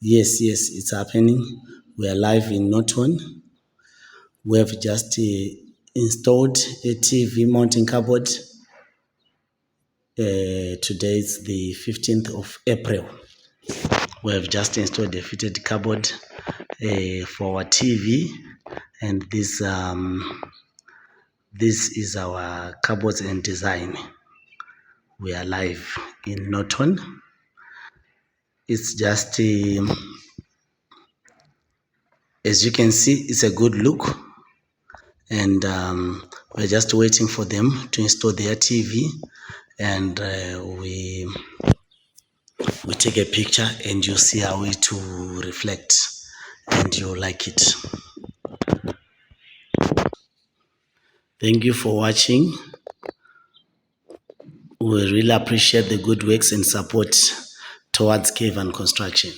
Yes, yes, it's happening. We are live in Norton. We have just installed a TV mounting cupboard. Today is the 15th of April. We have just installed a fitted cupboard for our TV, and this is our cupboards and design. We are live in Norton. It's just, as you can see, it's a good look. And we're just waiting for them to install their TV, and we take a picture and you see how it will reflect and you like it. Thank you for watching. We really appreciate the good works and support towards KAYVAN construction.